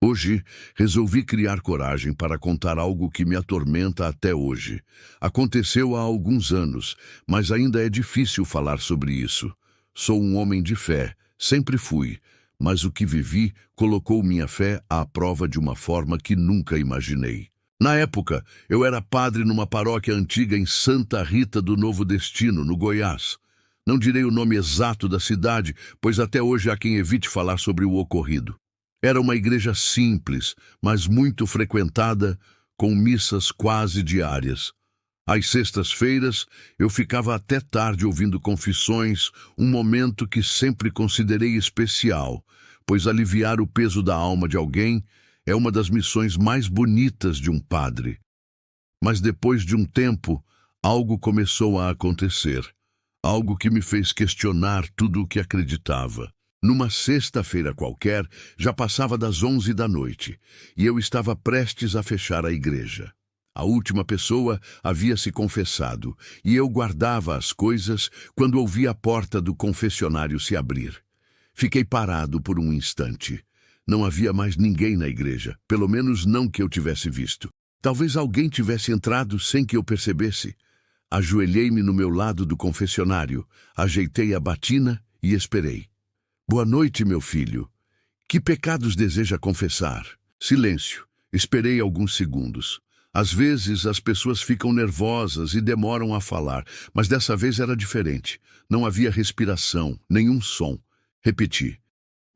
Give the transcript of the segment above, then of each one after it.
Hoje, resolvi criar coragem para contar algo que me atormenta até hoje. Aconteceu há alguns anos, mas ainda é difícil falar sobre isso. Sou um homem de fé, sempre fui, mas o que vivi colocou minha fé à prova de uma forma que nunca imaginei. Na época, eu era padre numa paróquia antiga em Santa Rita do Novo Destino, no Goiás. Não direi o nome exato da cidade, pois até hoje há quem evite falar sobre o ocorrido. Era uma igreja simples, mas muito frequentada, com missas quase diárias. Às sextas-feiras, eu ficava até tarde ouvindo confissões, um momento que sempre considerei especial, pois aliviar o peso da alma de alguém é uma das missões mais bonitas de um padre. Mas depois de um tempo, algo começou a acontecer. Algo que me fez questionar tudo o que acreditava. Numa sexta-feira qualquer, já passava das 11 da noite, e eu estava prestes a fechar a igreja. A última pessoa havia se confessado, e eu guardava as coisas quando ouvi a porta do confessionário se abrir. Fiquei parado por um instante. Não havia mais ninguém na igreja, pelo menos não que eu tivesse visto. Talvez alguém tivesse entrado sem que eu percebesse. Ajoelhei-me no meu lado do confessionário, ajeitei a batina e esperei. Boa noite, meu filho. Que pecados deseja confessar? Silêncio. Esperei alguns segundos. Às vezes as pessoas ficam nervosas e demoram a falar, mas dessa vez era diferente. Não havia respiração, nenhum som. Repeti.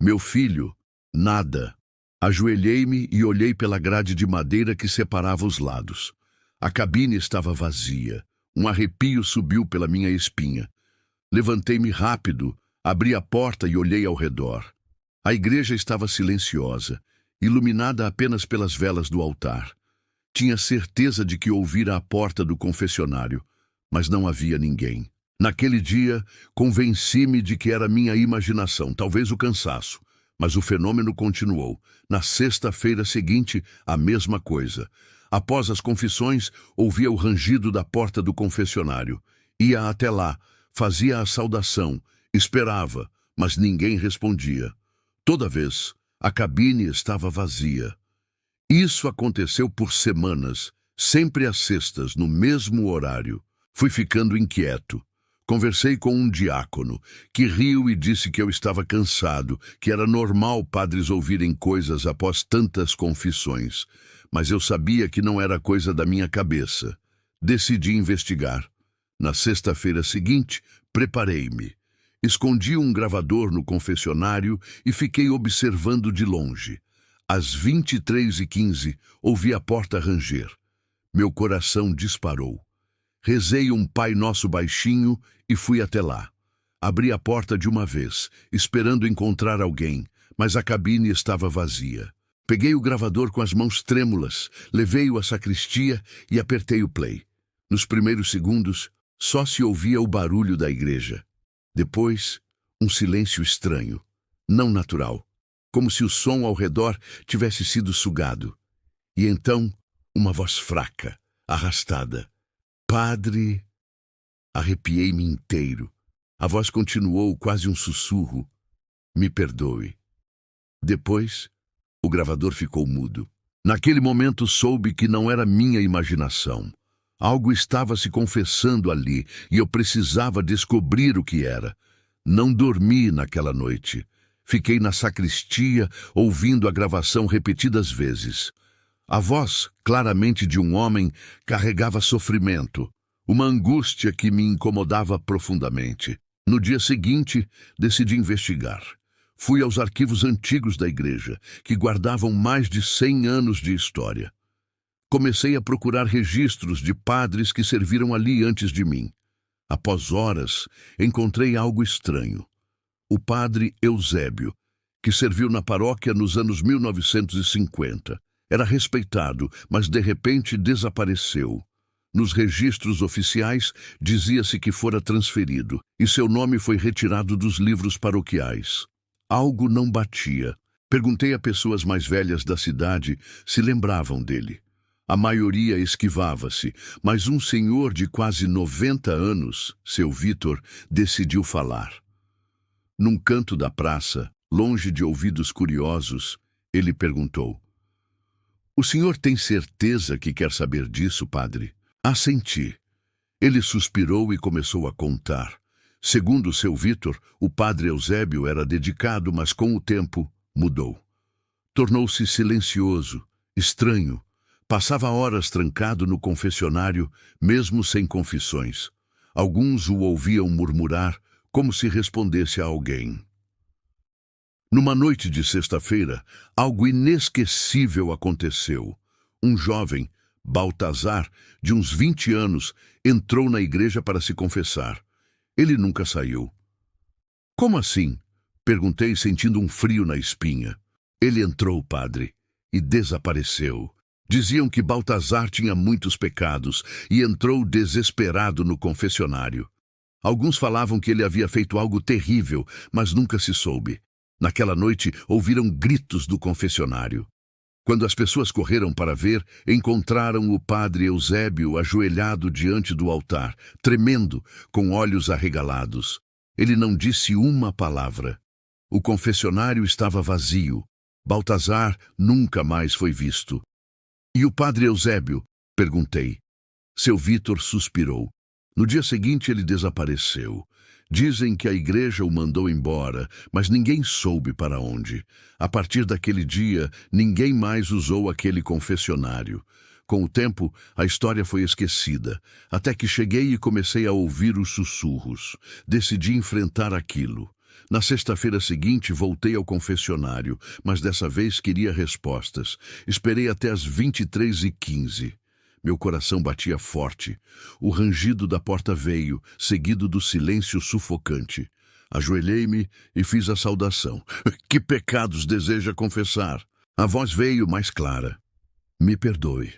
Meu filho, nada. Ajoelhei-me e olhei pela grade de madeira que separava os lados. A cabine estava vazia. Um arrepio subiu pela minha espinha. Levantei-me rápido, abri a porta e olhei ao redor. A igreja estava silenciosa, iluminada apenas pelas velas do altar. Tinha certeza de que ouvira a porta do confessionário, mas não havia ninguém. Naquele dia, convenci-me de que era minha imaginação, talvez o cansaço. Mas o fenômeno continuou. Na sexta-feira seguinte, a mesma coisa. Após as confissões, ouvia o rangido da porta do confessionário. Ia até lá, fazia a saudação, esperava, mas ninguém respondia. Toda vez, a cabine estava vazia. Isso aconteceu por semanas, sempre às sextas, no mesmo horário. Fui ficando inquieto. Conversei com um diácono, que riu e disse que eu estava cansado, que era normal padres ouvirem coisas após tantas confissões. Mas eu sabia que não era coisa da minha cabeça. Decidi investigar. Na sexta-feira seguinte, preparei-me. Escondi um gravador no confessionário e fiquei observando de longe. Às 23h15, ouvi a porta ranger. Meu coração disparou. Rezei um Pai Nosso baixinho e fui até lá. Abri a porta de uma vez, esperando encontrar alguém, mas a cabine estava vazia. Peguei o gravador com as mãos trêmulas, levei-o à sacristia e apertei o play. Nos primeiros segundos, só se ouvia o barulho da igreja. Depois, um silêncio estranho, não natural, como se o som ao redor tivesse sido sugado. E então, uma voz fraca, arrastada. Padre... Arrepiei-me inteiro. A voz continuou quase um sussurro. Me perdoe. Depois, o gravador ficou mudo. Naquele momento soube que não era minha imaginação. Algo estava se confessando ali e eu precisava descobrir o que era. Não dormi naquela noite. Fiquei na sacristia ouvindo a gravação repetidas vezes. A voz, claramente de um homem, carregava sofrimento, uma angústia que me incomodava profundamente. No dia seguinte, decidi investigar. Fui aos arquivos antigos da igreja, que guardavam mais de 100 anos de história. Comecei a procurar registros de padres que serviram ali antes de mim. Após horas, encontrei algo estranho. O padre Eusébio, que serviu na paróquia nos anos 1950. Era respeitado, mas de repente desapareceu. Nos registros oficiais, dizia-se que fora transferido, e seu nome foi retirado dos livros paroquiais. Algo não batia. Perguntei a pessoas mais velhas da cidade se lembravam dele. A maioria esquivava-se, mas um senhor de quase 90 anos, seu Vitor, decidiu falar. Num canto da praça, longe de ouvidos curiosos, Ele perguntou: "O senhor tem certeza que quer saber disso, padre?" Assenti. Ele suspirou e começou a contar. Segundo seu Vítor, o padre Eusébio era dedicado, mas com o tempo mudou. Tornou-se silencioso, estranho. Passava horas trancado no confessionário, mesmo sem confissões. Alguns o ouviam murmurar, como se respondesse a alguém. Numa noite de sexta-feira, algo inesquecível aconteceu. Um jovem, Baltazar, de uns 20 anos, entrou na igreja para se confessar. Ele nunca saiu. "Como assim?" perguntei, sentindo um frio na espinha. "Ele entrou, padre, e desapareceu." Diziam que Baltazar tinha muitos pecados e entrou desesperado no confessionário. Alguns falavam que ele havia feito algo terrível, mas nunca se soube. Naquela noite, ouviram gritos do confessionário. Quando as pessoas correram para ver, encontraram o padre Eusébio ajoelhado diante do altar, tremendo, com olhos arregalados. Ele não disse uma palavra. O confessionário estava vazio. Baltazar nunca mais foi visto. "E o padre Eusébio?" perguntei. Seu Vítor suspirou. No dia seguinte ele desapareceu. Dizem que a igreja o mandou embora, mas ninguém soube para onde. A partir daquele dia, ninguém mais usou aquele confessionário. Com o tempo, a história foi esquecida, até que cheguei e comecei a ouvir os sussurros. Decidi enfrentar aquilo. Na sexta-feira seguinte, voltei ao confessionário, mas dessa vez queria respostas. Esperei até as 23h15. Meu coração batia forte. O rangido da porta veio, seguido do silêncio sufocante. Ajoelhei-me e fiz a saudação. "Que pecados deseja confessar?" A voz veio mais clara. "Me perdoe."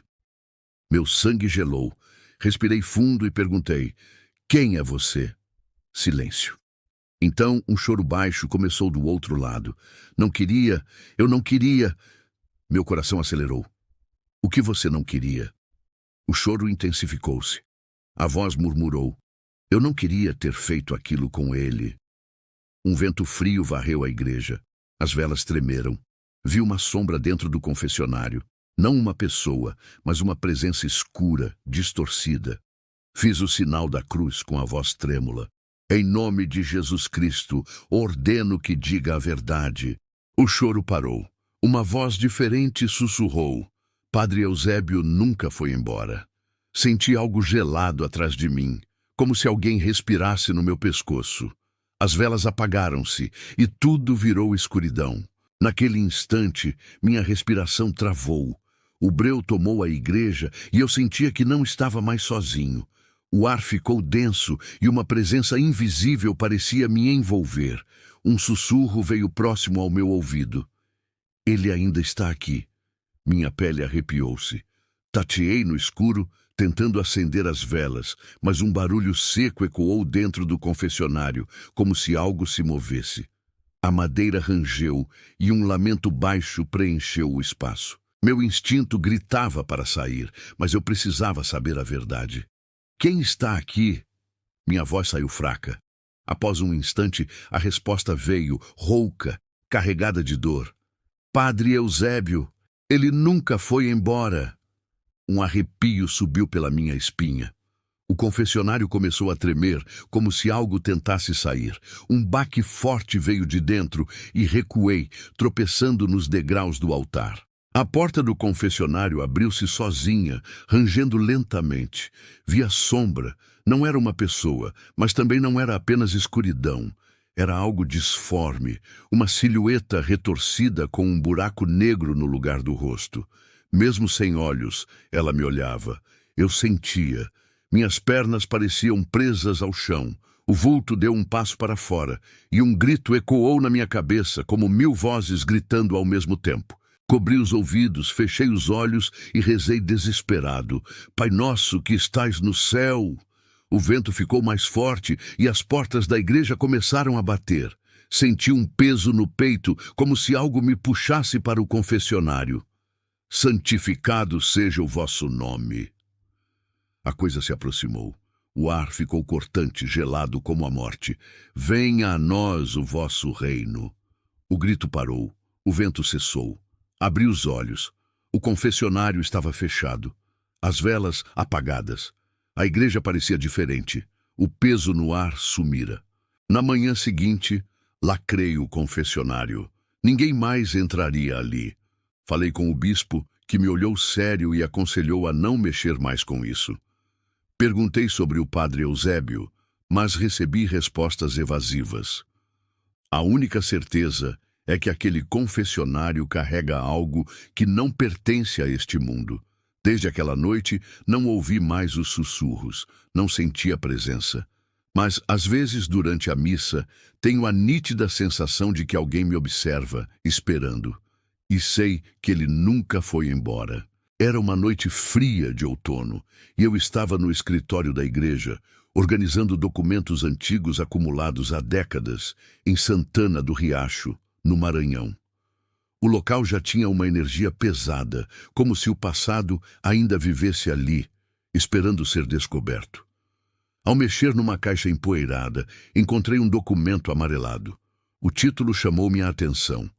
Meu sangue gelou. Respirei fundo e perguntei: "Quem é você?" Silêncio. Então um choro baixo começou do outro lado. Eu não queria." Meu coração acelerou. "O que você não queria?" O choro intensificou-se. A voz murmurou: "Eu não queria ter feito aquilo com ele." Um vento frio varreu a igreja. As velas tremeram. Vi uma sombra dentro do confessionário. Não uma pessoa, mas uma presença escura, distorcida. Fiz o sinal da cruz com a voz trêmula. "Em nome de Jesus Cristo, ordeno que diga a verdade." O choro parou. Uma voz diferente sussurrou: "Padre Eusébio nunca foi embora." Senti algo gelado atrás de mim, como se alguém respirasse no meu pescoço. As velas apagaram-se e tudo virou escuridão. Naquele instante, minha respiração travou. O breu tomou a igreja e eu sentia que não estava mais sozinho. O ar ficou denso e uma presença invisível parecia me envolver. Um sussurro veio próximo ao meu ouvido: "Ele ainda está aqui." Minha pele arrepiou-se. Tateei no escuro, tentando acender as velas, mas um barulho seco ecoou dentro do confessionário, como se algo se movesse. A madeira rangeu e um lamento baixo preencheu o espaço. Meu instinto gritava para sair, mas eu precisava saber a verdade. "Quem está aqui?" Minha voz saiu fraca. Após um instante, a resposta veio, rouca, carregada de dor: "Padre Eusébio, ele nunca foi embora." Um arrepio subiu pela minha espinha. O confessionário começou a tremer, como se algo tentasse sair. Um baque forte veio de dentro e recuei, tropeçando nos degraus do altar. A porta do confessionário abriu-se sozinha, rangendo lentamente. Vi a sombra. Não era uma pessoa, mas também não era apenas escuridão. Era algo disforme, uma silhueta retorcida com um buraco negro no lugar do rosto. Mesmo sem olhos, ela me olhava. Eu sentia. Minhas pernas pareciam presas ao chão. O vulto deu um passo para fora, e um grito ecoou na minha cabeça, como 1000 vozes gritando ao mesmo tempo. Cobri os ouvidos, fechei os olhos e rezei desesperado: "Pai nosso que estais no céu." O vento ficou mais forte e as portas da igreja começaram a bater. Senti um peso no peito, como se algo me puxasse para o confessionário. "Santificado seja o vosso nome." A coisa se aproximou. O ar ficou cortante, gelado como a morte. "Venha a nós o vosso reino." O grito parou. O vento cessou. Abri os olhos. O confessionário estava fechado. As velas apagadas. A igreja parecia diferente. O peso no ar sumira. Na manhã seguinte, lacrei o confessionário. Ninguém mais entraria ali. Falei com o bispo, que me olhou sério e aconselhou a não mexer mais com isso. Perguntei sobre o padre Eusébio, mas recebi respostas evasivas. A única certeza é que aquele confessionário carrega algo que não pertence a este mundo. Desde aquela noite, não ouvi mais os sussurros, não senti a presença. Mas, às vezes, durante a missa, tenho a nítida sensação de que alguém me observa, esperando. E sei que ele nunca foi embora. Era uma noite fria de outono, e eu estava no escritório da igreja, organizando documentos antigos acumulados há décadas, em Santana do Riacho, no Maranhão. O local já tinha uma energia pesada, como se o passado ainda vivesse ali, esperando ser descoberto. Ao mexer numa caixa empoeirada, encontrei um documento amarelado. O título chamou minha atenção.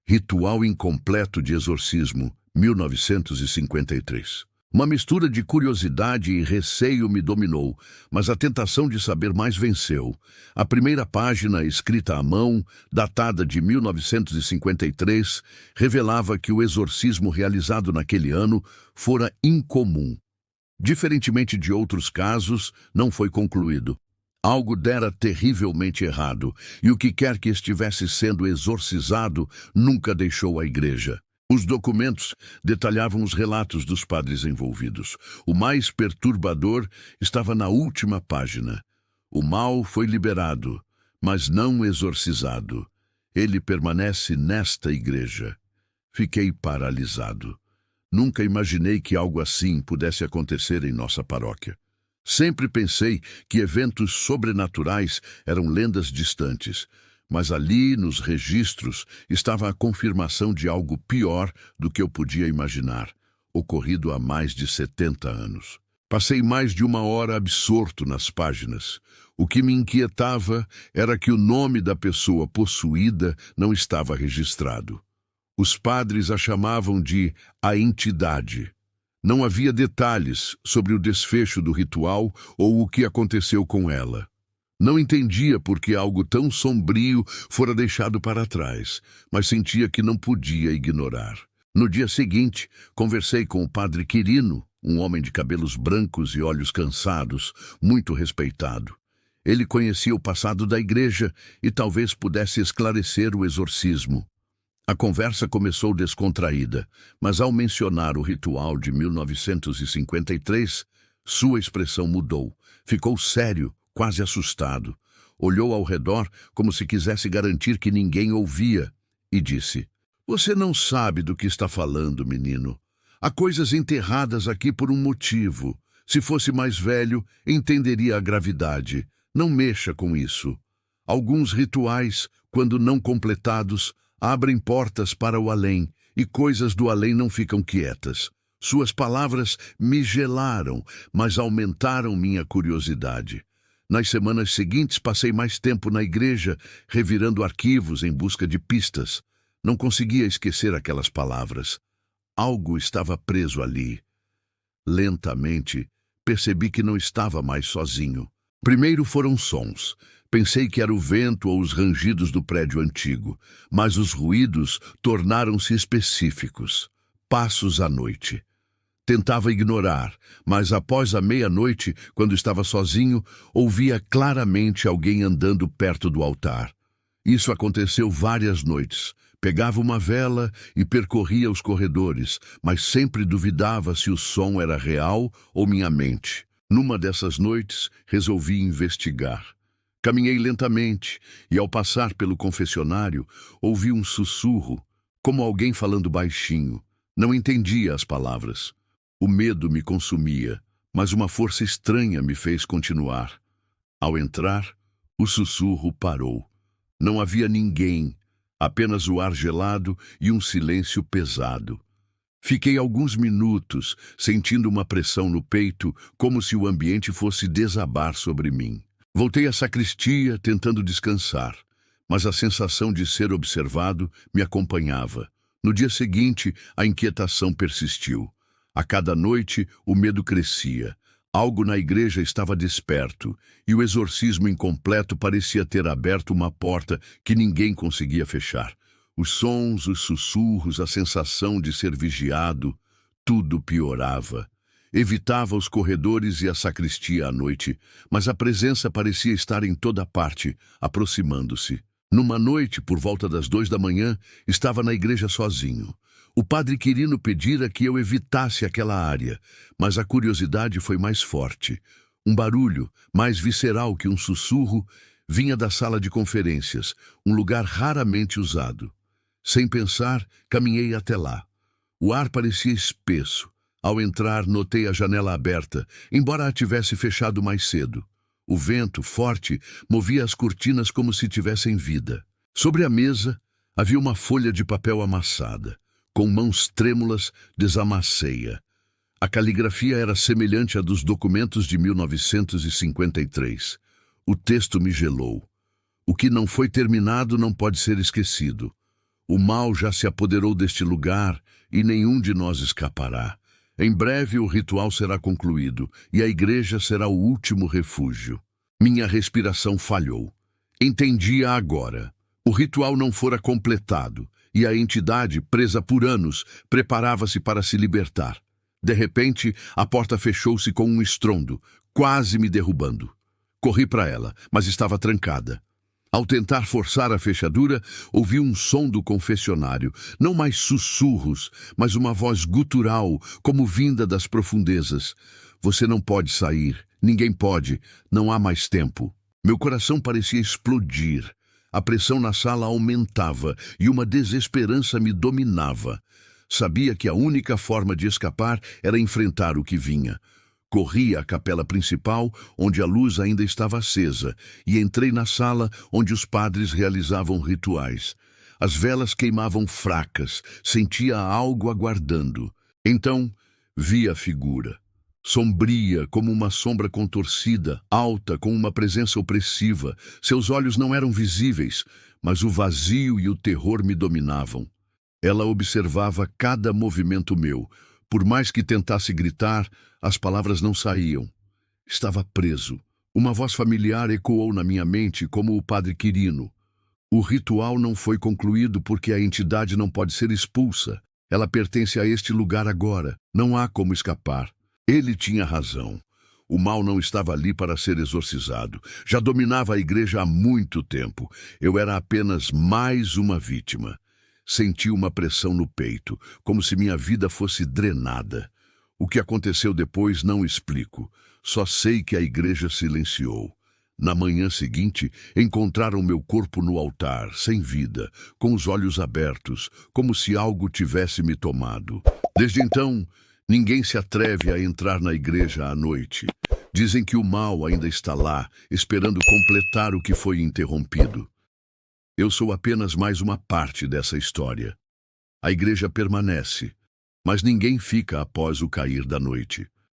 Ritual Incompleto de Exorcismo, 1953. Uma mistura de curiosidade e receio me dominou, mas a tentação de saber mais venceu. A primeira página, escrita à mão, datada de 1953, revelava que o exorcismo realizado naquele ano fora incomum. Diferentemente de outros casos, não foi concluído. Algo dera terrivelmente errado, e o que quer que estivesse sendo exorcizado nunca deixou a igreja. Os documentos detalhavam os relatos dos padres envolvidos. O mais perturbador estava na última página. O mal foi liberado, mas não exorcizado. Ele permanece nesta igreja. Fiquei paralisado. Nunca imaginei que algo assim pudesse acontecer em nossa paróquia. Sempre pensei que eventos sobrenaturais eram lendas distantes, mas ali, nos registros, estava a confirmação de algo pior do que eu podia imaginar, ocorrido há mais de 70 anos. Passei mais de uma hora absorto nas páginas. O que me inquietava era que o nome da pessoa possuída não estava registrado. Os padres a chamavam de a entidade. Não havia detalhes sobre o desfecho do ritual ou o que aconteceu com ela. Não entendia por que algo tão sombrio fora deixado para trás, mas sentia que não podia ignorar. No dia seguinte, conversei com o padre Quirino, um homem de cabelos brancos e olhos cansados, muito respeitado. Ele conhecia o passado da igreja e talvez pudesse esclarecer o exorcismo. A conversa começou descontraída, mas ao mencionar o ritual de 1953, sua expressão mudou. Ficou sério, quase assustado. Olhou ao redor como se quisesse garantir que ninguém ouvia e disse: "Você não sabe do que está falando, menino. Há coisas enterradas aqui por um motivo. Se fosse mais velho, entenderia a gravidade. Não mexa com isso. Alguns rituais, quando não completados, abrem portas para o além, e coisas do além não ficam quietas. Suas palavras me gelaram, mas aumentaram minha curiosidade. Nas semanas seguintes, passei mais tempo na igreja, revirando arquivos em busca de pistas. Não conseguia esquecer aquelas palavras. Algo estava preso ali. Lentamente, percebi que não estava mais sozinho. Primeiro foram sons. Pensei que era o vento ou os rangidos do prédio antigo, mas os ruídos tornaram-se específicos. Passos à noite. Tentava ignorar, mas após a meia-noite, quando estava sozinho, ouvia claramente alguém andando perto do altar. Isso aconteceu várias noites. Pegava uma vela e percorria os corredores, mas sempre duvidava se o som era real ou minha mente. Numa dessas noites, resolvi investigar. Caminhei lentamente e, ao passar pelo confessionário, ouvi um sussurro, como alguém falando baixinho. Não entendia as palavras. O medo me consumia, mas uma força estranha me fez continuar. Ao entrar, o sussurro parou. Não havia ninguém, apenas o ar gelado e um silêncio pesado. Fiquei alguns minutos, sentindo uma pressão no peito, como se o ambiente fosse desabar sobre mim. Voltei à sacristia, tentando descansar, mas a sensação de ser observado me acompanhava. No dia seguinte, a inquietação persistiu. A cada noite, o medo crescia. Algo na igreja estava desperto, e o exorcismo incompleto parecia ter aberto uma porta que ninguém conseguia fechar. Os sons, os sussurros, a sensação de ser vigiado, tudo piorava. Evitava os corredores e a sacristia à noite, mas a presença parecia estar em toda parte, aproximando-se. Numa noite, por volta das 2 da manhã, estava na igreja sozinho. O padre Quirino pedira que eu evitasse aquela área, mas a curiosidade foi mais forte. Um barulho, mais visceral que um sussurro, vinha da sala de conferências, um lugar raramente usado. Sem pensar, caminhei até lá. O ar parecia espesso. Ao entrar, notei a janela aberta, embora a tivesse fechado mais cedo. O vento, forte, movia as cortinas como se tivessem vida. Sobre a mesa, havia uma folha de papel amassada. Com mãos trêmulas, desamassei-a. A caligrafia era semelhante à dos documentos de 1953. O texto me gelou. O que não foi terminado não pode ser esquecido. O mal já se apoderou deste lugar e nenhum de nós escapará. Em breve o ritual será concluído e a igreja será o último refúgio. Minha respiração falhou. Entendia agora. O ritual não fora completado e a entidade, presa por anos, preparava-se para se libertar. De repente, a porta fechou-se com um estrondo, quase me derrubando. Corri para ela, mas estava trancada. Ao tentar forçar a fechadura, ouvi um som do confessionário, não mais sussurros, mas uma voz gutural, como vinda das profundezas. Você não pode sair, ninguém pode, não há mais tempo. Meu coração parecia explodir. A pressão na sala aumentava e uma desesperança me dominava. Sabia que a única forma de escapar era enfrentar o que vinha. Corri à capela principal, onde a luz ainda estava acesa, e entrei na sala onde os padres realizavam rituais. As velas queimavam fracas, sentia algo aguardando. Então, vi a figura. Sombria, como uma sombra contorcida, alta, com uma presença opressiva. Seus olhos não eram visíveis, mas o vazio e o terror me dominavam. Ela observava cada movimento meu. Por mais que tentasse gritar, as palavras não saíam. Estava preso. Uma voz familiar ecoou na minha mente como o padre Quirino. O ritual não foi concluído porque a entidade não pode ser expulsa. Ela pertence a este lugar agora. Não há como escapar. Ele tinha razão. O mal não estava ali para ser exorcizado. Já dominava a igreja há muito tempo. Eu era apenas mais uma vítima. Senti uma pressão no peito, como se minha vida fosse drenada. O que aconteceu depois não explico. Só sei que a igreja silenciou. Na manhã seguinte, encontraram meu corpo no altar, sem vida, com os olhos abertos, como se algo tivesse me tomado. Desde então, ninguém se atreve a entrar na igreja à noite. Dizem que o mal ainda está lá, esperando completar o que foi interrompido. Eu sou apenas mais uma parte dessa história. A igreja permanece, mas ninguém fica após o cair da noite.